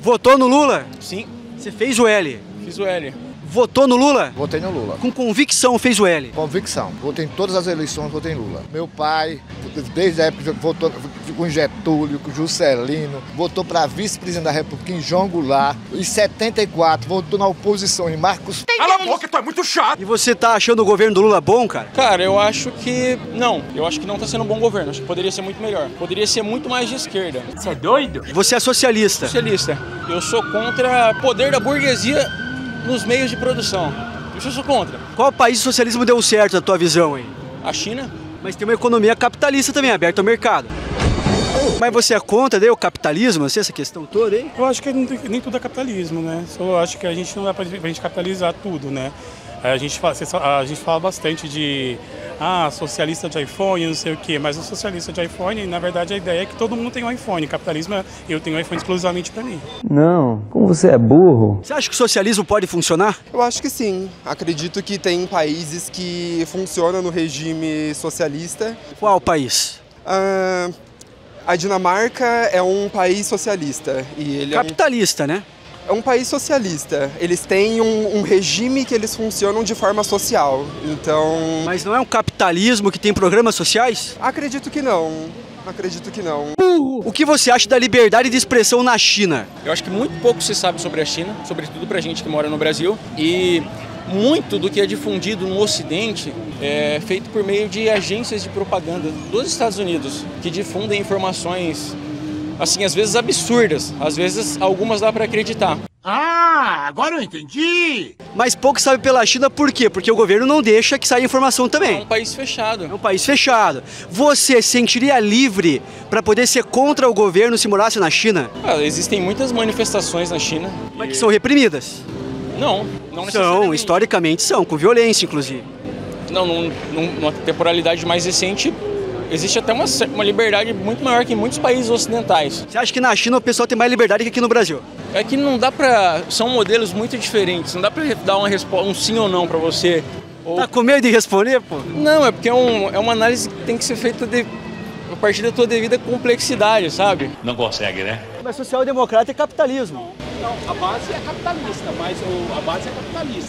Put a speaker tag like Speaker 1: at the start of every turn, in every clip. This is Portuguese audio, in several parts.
Speaker 1: Votou no Lula?
Speaker 2: Sim.
Speaker 1: Você fez o L?
Speaker 2: Fiz o L.
Speaker 1: Votou no Lula?
Speaker 3: Votei no Lula.
Speaker 1: Com convicção fez o L?
Speaker 3: Convicção. Votei em todas as eleições, votei em Lula. Meu pai, desde a época, votou com Getúlio, com Juscelino, votou para vice-presidente da República em João Goulart. Em 74, votou na oposição em Marcos...
Speaker 4: Cala a boca, tu é muito chato!
Speaker 1: E você tá achando o governo do Lula bom, cara?
Speaker 2: Cara, eu acho que não. Eu acho que não tá sendo um bom governo. Acho que poderia ser muito melhor. Poderia ser muito mais de esquerda.
Speaker 4: Você é doido?
Speaker 1: Você é socialista?
Speaker 2: Socialista. Eu sou contra o poder da burguesia nos meios de produção. Isso eu sou contra.
Speaker 1: Qual país o socialismo deu certo, na tua visão aí?
Speaker 2: A China?
Speaker 1: Mas tem uma economia capitalista também, aberta ao mercado. Mas você é contra daí, o capitalismo, assim, essa questão toda aí?
Speaker 5: Eu acho que nem tudo é capitalismo, né? Só acho que a gente não dá pra gente capitalizar tudo, né? A gente fala bastante de socialista de iPhone, não sei o quê, mas o socialista de iPhone, na verdade, a ideia é que todo mundo tem um iPhone. Capitalismo, eu tenho um iPhone exclusivamente para mim.
Speaker 6: Não, como você é burro.
Speaker 1: Você acha que o socialismo pode funcionar?
Speaker 7: Eu acho que sim. Acredito que tem países que funcionam no regime socialista.
Speaker 1: Qual país?
Speaker 7: A Dinamarca é um país socialista. E ele
Speaker 1: capitalista, né?
Speaker 7: É um país socialista. Eles têm um regime que eles funcionam de forma social. Então...
Speaker 1: Mas não é um capitalismo que tem programas sociais?
Speaker 7: Acredito que não. Acredito que não.
Speaker 1: O que você acha da liberdade de expressão na China?
Speaker 2: Eu acho que muito pouco se sabe sobre a China, sobretudo pra gente que mora no Brasil. E muito do que é difundido no Ocidente é feito por meio de agências de propaganda dos Estados Unidos, que difundem informações, assim, às vezes absurdas, às vezes algumas dá pra acreditar.
Speaker 4: Ah, agora eu entendi!
Speaker 1: Mas pouco sabe pela China por quê? Porque o governo não deixa que saia informação também.
Speaker 2: É um país fechado.
Speaker 1: É um país fechado. Você se sentiria livre para poder ser contra o governo se morasse na China?
Speaker 2: Existem muitas manifestações na China.
Speaker 1: Mas que são reprimidas?
Speaker 2: Não necessariamente.
Speaker 1: São, historicamente são, com violência inclusive.
Speaker 2: Não, numa temporalidade mais recente, existe até uma liberdade muito maior que em muitos países ocidentais.
Speaker 1: Você acha que na China o pessoal tem mais liberdade que aqui no Brasil?
Speaker 2: É que não dá pra... São modelos muito diferentes, não dá pra dar uma resposta, um sim ou não pra você.
Speaker 1: Tá com medo de responder, pô?
Speaker 2: Não, é porque é uma análise que tem que ser feita a partir da tua devida complexidade, sabe?
Speaker 4: Não consegue, né?
Speaker 1: Mas social-democrata é capitalismo.
Speaker 8: Não, a base é capitalista,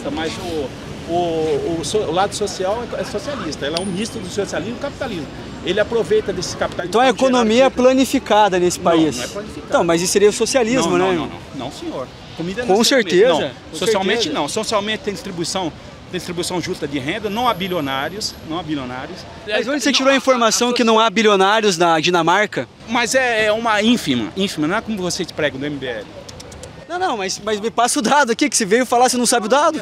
Speaker 8: mas o lado social é socialista. Ela é um misto do socialismo e do capitalismo. Ele aproveita desse capitalismo.
Speaker 1: Então a economia é planificada nesse país.
Speaker 8: Não é planificada.
Speaker 1: Então, mas isso seria o socialismo, né?
Speaker 8: Não, senhor. Comida
Speaker 1: com certeza.
Speaker 8: Não. Socialmente não. Socialmente tem distribuição justa de renda, não há bilionários.
Speaker 1: Mas onde você tirou a informação que não há bilionários na Dinamarca?
Speaker 8: Mas é uma ínfima, não é como vocês pregam do MBL.
Speaker 1: Não, mas me passa o dado aqui, que você veio falar, você não sabe o dado?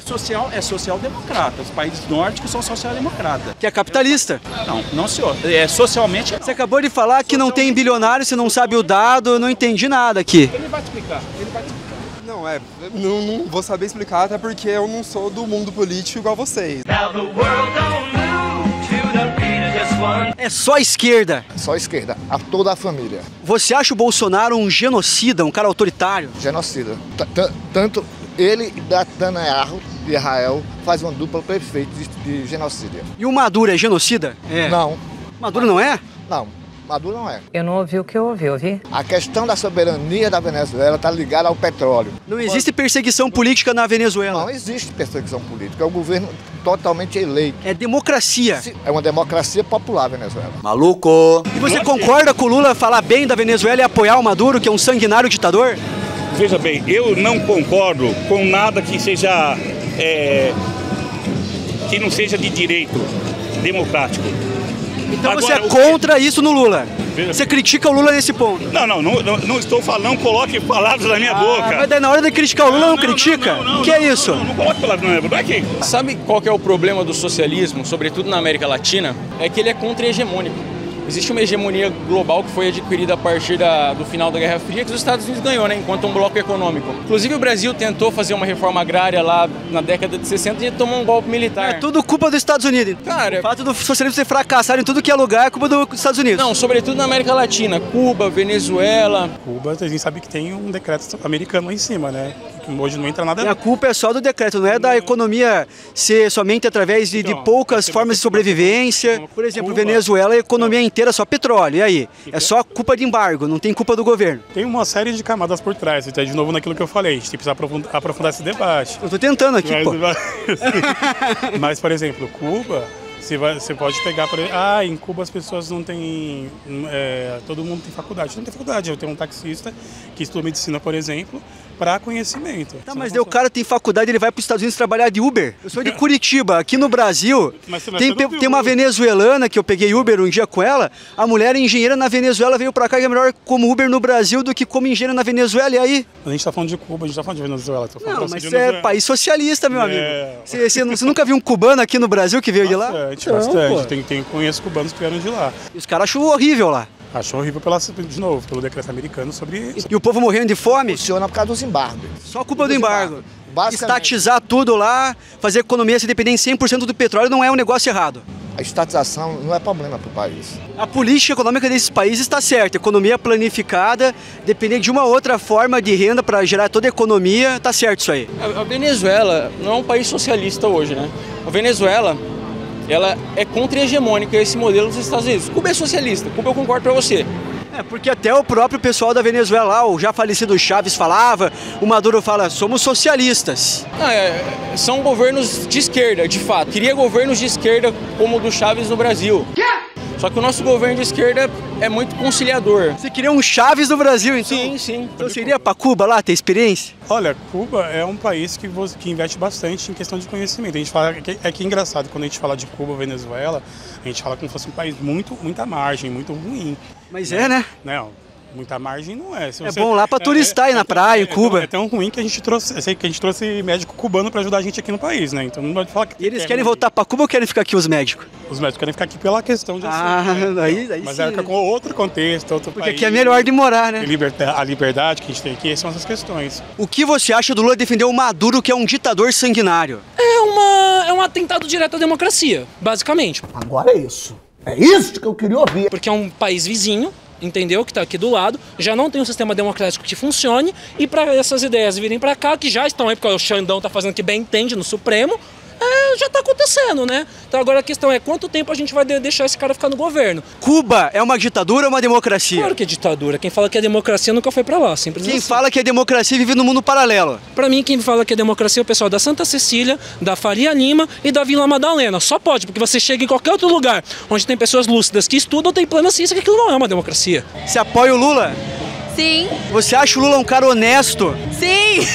Speaker 8: É social-democrata, os países nórdicos são social-democratas.
Speaker 1: Que é capitalista?
Speaker 8: Não senhor, socialmente não.
Speaker 1: Você acabou de falar que não tem bilionário, você não sabe o dado, eu não entendi nada aqui.
Speaker 8: Ele vai te explicar.
Speaker 7: Não vou saber explicar, até porque eu não sou do mundo político igual vocês.
Speaker 1: É só esquerda.
Speaker 3: Só esquerda, a toda a família.
Speaker 1: Você acha o Bolsonaro um genocida, um cara autoritário?
Speaker 3: Genocida. Tanto ele e Netanyahu de Israel faz uma dupla perfeita de genocídio.
Speaker 1: E o Maduro é genocida?
Speaker 3: É. Não.
Speaker 1: Maduro não é?
Speaker 3: Não. Maduro não é.
Speaker 9: Eu não ouvi o que eu ouvi.
Speaker 3: A questão da soberania da Venezuela está ligada ao petróleo.
Speaker 1: Não existe perseguição política na Venezuela.
Speaker 3: Não existe perseguição política. É um governo totalmente eleito.
Speaker 1: É democracia.
Speaker 3: É uma democracia popular a Venezuela.
Speaker 1: Maluco! E você concorda com o Lula falar bem da Venezuela e apoiar o Maduro, que é um sanguinário ditador?
Speaker 10: Veja bem, eu não concordo com nada que seja... que não seja de direito democrático.
Speaker 1: Então agora, você é contra isso no Lula? Você critica o Lula nesse ponto?
Speaker 10: Não estou falando, coloque palavras na minha boca.
Speaker 1: Mas daí na hora de criticar o Lula não critica? Que é isso?
Speaker 10: Não coloque palavras na minha boca, aqui.
Speaker 2: Sabe qual que é o problema do socialismo, sobretudo na América Latina? É que ele é contra-hegemônico. Existe uma hegemonia global que foi adquirida a partir do final da Guerra Fria, que os Estados Unidos ganhou, né, enquanto um bloco econômico. Inclusive o Brasil tentou fazer uma reforma agrária lá na década de 60 e tomou um golpe militar.
Speaker 1: É tudo culpa dos Estados Unidos. Cara, o fato do socialismo ter fracassado em tudo que é lugar é culpa dos Estados Unidos.
Speaker 2: Não, sobretudo na América Latina. Cuba, Venezuela.
Speaker 5: Cuba, a gente sabe que tem um decreto americano lá em cima, né? hoje não entra nada...
Speaker 1: E a culpa é só do decreto, não é da economia ser somente através de poucas formas de sobrevivência. Por exemplo, Venezuela, a economia inteira é só petróleo, e aí? É só culpa de embargo, não tem culpa do governo.
Speaker 5: Tem uma série de camadas por trás, até de novo naquilo que eu falei, a gente precisa aprofundar esse debate.
Speaker 1: Eu tô tentando aqui, pô.
Speaker 5: Mas, por exemplo, Cuba... Você pode pegar, em Cuba as pessoas não têm, todo mundo tem faculdade. Não tem faculdade, eu tenho um taxista que estuda medicina, por exemplo, para conhecimento.
Speaker 1: Tá, mas daí o cara tem faculdade, ele vai para os Estados Unidos trabalhar de Uber. Eu sou de Curitiba, aqui no Brasil, tem uma venezuelana que eu peguei Uber um dia com ela, a mulher engenheira na Venezuela veio para cá e é melhor como Uber no Brasil do que como engenheira na Venezuela, e aí?
Speaker 5: A gente tá falando de Cuba, a gente tá falando de Venezuela.
Speaker 1: Não, mas isso é país socialista, meu amigo. Você nunca viu um cubano aqui no Brasil que veio de lá?
Speaker 5: Bastante. Conheço cubanos que vieram de lá.
Speaker 1: E os caras acham horrível lá.
Speaker 5: Achou horrível, de novo, pelo decreto americano sobre...
Speaker 1: E o povo morrendo de fome?
Speaker 3: Funciona por causa dos embargos.
Speaker 1: Só culpa do embargo. Estatizar tudo lá, fazer a economia se depender em 100% do petróleo não é um negócio errado.
Speaker 3: A estatização não é problema para o país.
Speaker 1: A política econômica desses países está certa. Economia planificada, depender de uma outra forma de renda para gerar toda a economia, está certo isso aí.
Speaker 2: A Venezuela não é um país socialista hoje, né? A Venezuela, ela é contra-hegemônica esse modelo dos Estados Unidos. Cuba é socialista, Cuba eu concordo para você.
Speaker 1: Porque até o próprio pessoal da Venezuela, o já falecido Chávez falava, o Maduro fala, somos socialistas.
Speaker 2: São governos de esquerda, de fato. Queria governos de esquerda como o do Chávez no Brasil. Só que o nosso governo de esquerda é muito conciliador.
Speaker 1: Você queria um Chávez no Brasil, então?
Speaker 2: Sim.
Speaker 1: Então você iria para Cuba lá, ter experiência?
Speaker 5: Olha, Cuba é um país que investe bastante em questão de conhecimento. A gente fala que é engraçado, quando a gente fala de Cuba, Venezuela, a gente fala como se fosse um país muita margem, muito ruim.
Speaker 1: Mas né?
Speaker 5: Não, muita margem não é.
Speaker 1: É bom lá para turistar, ir na praia, em Cuba.
Speaker 5: É tão ruim que a gente trouxe médico cubano para ajudar a gente aqui no país, né? Então não pode falar que...
Speaker 1: E eles querem voltar para Cuba ou querem ficar aqui os médicos?
Speaker 5: Os médicos querem ficar aqui pela questão de...
Speaker 1: Mas
Speaker 5: é com outro contexto, outro
Speaker 1: porque
Speaker 5: país.
Speaker 1: Aqui é melhor de morar, né?
Speaker 5: A liberdade que a gente tem aqui, são essas questões.
Speaker 1: O que você acha do Lula defender o Maduro, que é um ditador sanguinário?
Speaker 9: É um atentado direto à democracia, basicamente.
Speaker 11: Agora é isso. É isso que eu queria ouvir.
Speaker 9: Porque é um país vizinho, entendeu? Que está aqui do lado, já não tem um sistema democrático que funcione, e para essas ideias virem para cá, que já estão aí, porque o Xandão tá fazendo o que bem entende no Supremo, já está acontecendo, né? Então agora a questão é quanto tempo a gente vai deixar esse cara ficar no governo.
Speaker 1: Cuba é uma ditadura ou uma democracia?
Speaker 9: Claro que é ditadura. Quem fala que é democracia nunca foi para lá, simples assim.
Speaker 1: Quem fala que é democracia vive no mundo paralelo.
Speaker 9: Para mim, quem fala que é democracia é o pessoal da Santa Cecília, da Faria Lima e da Vila Madalena. Só pode, porque você chega em qualquer outro lugar onde tem pessoas lúcidas que estudam, tem plena ciência que aquilo não é uma democracia.
Speaker 1: Você apoia o Lula?
Speaker 12: Sim.
Speaker 1: Você acha o Lula um cara honesto?
Speaker 12: Sim.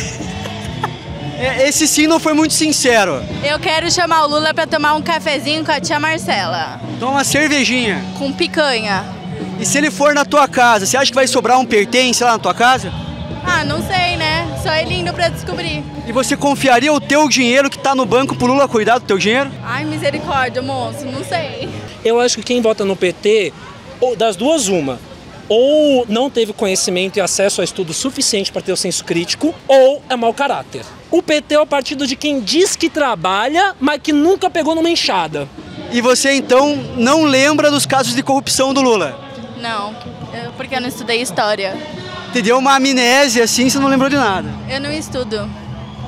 Speaker 1: Esse sim não foi muito sincero.
Speaker 12: Eu quero chamar o Lula pra tomar um cafezinho com a tia Marcela.
Speaker 1: Toma uma cervejinha.
Speaker 12: Com picanha.
Speaker 1: E se ele for na tua casa, você acha que vai sobrar um pertence lá na tua casa?
Speaker 12: Não sei, né? Só ele indo pra descobrir.
Speaker 1: E você confiaria o teu dinheiro que tá no banco pro Lula cuidar do teu dinheiro?
Speaker 12: Ai, misericórdia, moço, não sei.
Speaker 9: Eu acho que quem vota no PT, das duas uma, ou não teve conhecimento e acesso a estudo suficiente para ter o senso crítico, ou é mau caráter. O PT é o partido de quem diz que trabalha, mas que nunca pegou numa enxada.
Speaker 1: E você, então, não lembra dos casos de corrupção do Lula?
Speaker 12: Não, porque eu não estudei história.
Speaker 1: Te deu uma amnésia, assim, você não lembrou de nada?
Speaker 12: Eu não estudo.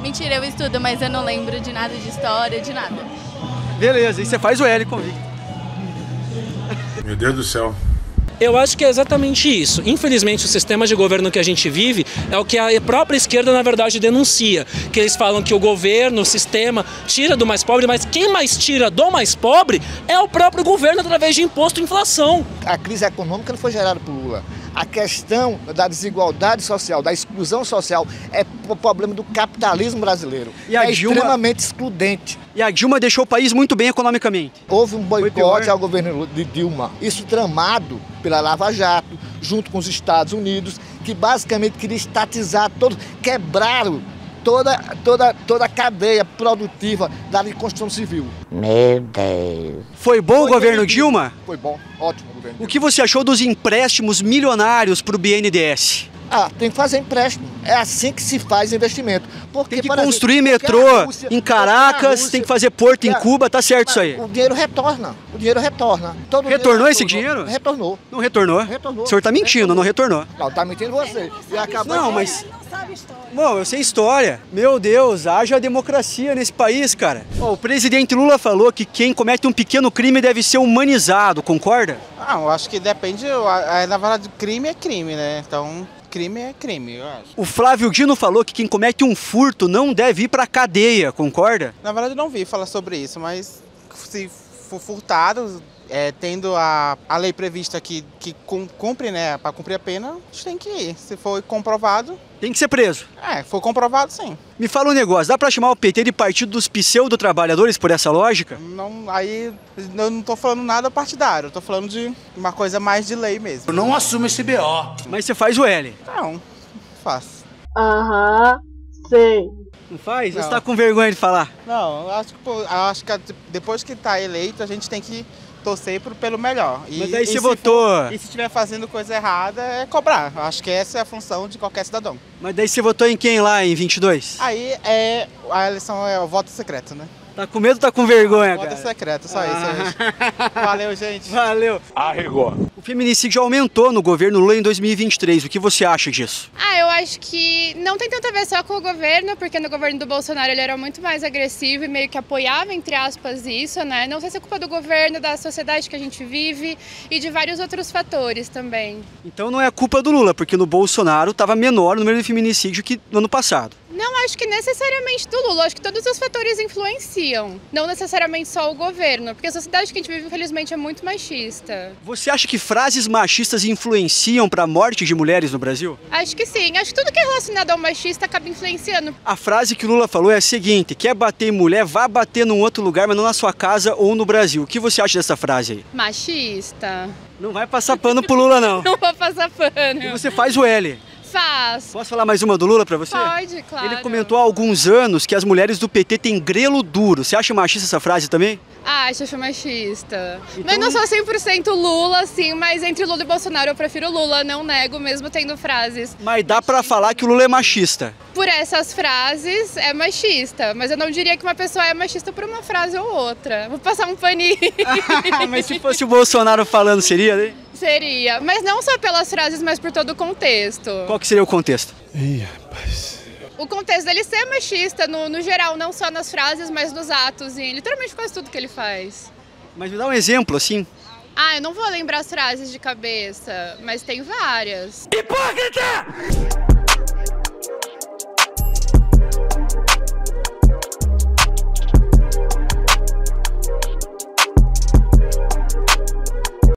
Speaker 12: Mentira, eu estudo, mas eu não lembro de nada de história, de nada.
Speaker 1: Beleza, e você faz o L convicto.
Speaker 10: Meu Deus do céu.
Speaker 9: Eu acho que é exatamente isso. Infelizmente, o sistema de governo que a gente vive é o que a própria esquerda, na verdade, denuncia. Que eles falam que o governo, o sistema, tira do mais pobre, mas quem mais tira do mais pobre é o próprio governo através de imposto e inflação.
Speaker 3: A crise econômica não foi gerada por Lula. A questão da desigualdade social, da exclusão social, é o problema do capitalismo brasileiro.
Speaker 1: E a Dilma...
Speaker 3: extremamente excludente.
Speaker 1: E a Dilma deixou o país muito bem economicamente.
Speaker 3: Houve um boicote ao governo de Dilma. Isso tramado pela Lava Jato, junto com os Estados Unidos, que basicamente queria estatizar todo, quebraram toda a cadeia produtiva da construção civil.
Speaker 11: Meu Deus.
Speaker 1: Foi bom o governo Dilma?
Speaker 3: Foi bom, ótimo o governo.
Speaker 1: O que você achou dos empréstimos milionários para o BNDES?
Speaker 3: Tem que fazer empréstimo. É assim que se faz investimento. Porque,
Speaker 1: tem que construir metrô em Caracas, tem que fazer porto em Cuba, tá certo isso aí.
Speaker 3: O dinheiro retorna. O dinheiro retorna.
Speaker 1: Retornou esse dinheiro?
Speaker 3: Retornou.
Speaker 1: Não retornou?
Speaker 3: Retornou.
Speaker 1: O senhor tá mentindo, não retornou.
Speaker 3: Não, tá mentindo você.
Speaker 1: Não, mas...
Speaker 13: Não sabe história.
Speaker 1: Bom, eu sei história. Meu Deus, haja democracia nesse país, cara. Ó, o presidente Lula falou que quem comete um pequeno crime deve ser humanizado, concorda?
Speaker 13: Ah, eu acho que depende, na verdade, crime é crime, né? Então, crime é crime, eu acho.
Speaker 1: O Flávio Dino falou que quem comete um furto não deve ir pra cadeia, concorda?
Speaker 13: Na verdade, eu não vi falar sobre isso, mas se for furtado, tendo a lei prevista que cumpre, né, para cumprir a pena, a gente tem que ir. Se for comprovado...
Speaker 1: Tem que ser preso.
Speaker 13: For comprovado, sim.
Speaker 1: Me fala um negócio, dá pra chamar o PT de partido dos pseudo-trabalhadores por essa lógica?
Speaker 13: Não, aí eu não tô falando nada partidário, eu tô falando de uma coisa mais de lei mesmo.
Speaker 4: Eu não assumo esse BO.
Speaker 1: Mas você faz o L?
Speaker 13: Não faço.
Speaker 11: Sei.
Speaker 1: Não faz?
Speaker 13: Não.
Speaker 1: Você tá com vergonha de falar?
Speaker 13: Não, eu acho que depois que tá eleito, a gente tem que torcer pelo melhor.
Speaker 1: Mas daí você votou...
Speaker 13: E se estiver fazendo coisa errada, é cobrar. Eu acho que essa é a função de qualquer cidadão.
Speaker 1: Mas daí você votou em quem lá em 22?
Speaker 13: Aí a eleição é o voto secreto, né?
Speaker 1: Tá com medo ou tá com vergonha, cara?
Speaker 13: Voto secreto, só isso, gente. Valeu, gente.
Speaker 1: Valeu.
Speaker 4: Arregou.
Speaker 1: O feminicídio aumentou no governo Lula em 2023. O que você acha disso?
Speaker 12: Eu acho que não tem tanto a ver só com o governo, porque no governo do Bolsonaro ele era muito mais agressivo e meio que apoiava, entre aspas, isso, né? Não sei se é culpa do governo, da sociedade que a gente vive e de vários outros fatores também.
Speaker 1: Então não é culpa do Lula, porque no Bolsonaro estava menor o número de feminicídio que no ano passado.
Speaker 12: Não acho que necessariamente do Lula, acho que todos os fatores influenciam, não necessariamente só o governo, porque a sociedade que a gente vive, infelizmente, é muito machista.
Speaker 1: Você acha que frases machistas influenciam para a morte de mulheres no Brasil?
Speaker 12: Acho que sim, acho que tudo que é relacionado ao machista acaba influenciando.
Speaker 1: A frase que o Lula falou é a seguinte: quer bater em mulher, vá bater num outro lugar, mas não na sua casa ou no Brasil. O que você acha dessa frase aí?
Speaker 12: Machista.
Speaker 1: Não vai passar pano pro Lula, não.
Speaker 12: Não vou passar pano.
Speaker 1: E você faz o L.
Speaker 12: Faço.
Speaker 1: Posso falar mais uma do Lula pra você?
Speaker 12: Pode, claro.
Speaker 1: Ele comentou há alguns anos que as mulheres do PT têm grelo duro. Você acha machista essa frase também?
Speaker 12: Acho machista.
Speaker 1: Então...
Speaker 12: Mas não sou 100% Lula, assim, mas entre Lula e Bolsonaro eu prefiro Lula, não nego, mesmo tendo frases.
Speaker 1: Mas dá pra falar que o Lula é machista?
Speaker 12: Por essas frases, é machista. Mas eu não diria que uma pessoa é machista por uma frase ou outra. Vou passar um paninho.
Speaker 1: Mas se fosse o Bolsonaro falando, seria, né?
Speaker 12: Seria. Mas não só pelas frases, mas por todo o contexto.
Speaker 1: Qual que seria o contexto?
Speaker 5: Ih, rapaz.
Speaker 12: O contexto dele ser machista, no geral, não só nas frases, mas nos atos, e literalmente quase tudo que ele faz.
Speaker 1: Mas me dá um exemplo, assim.
Speaker 12: Eu não vou lembrar as frases de cabeça, mas tem várias.
Speaker 4: Hipócrita!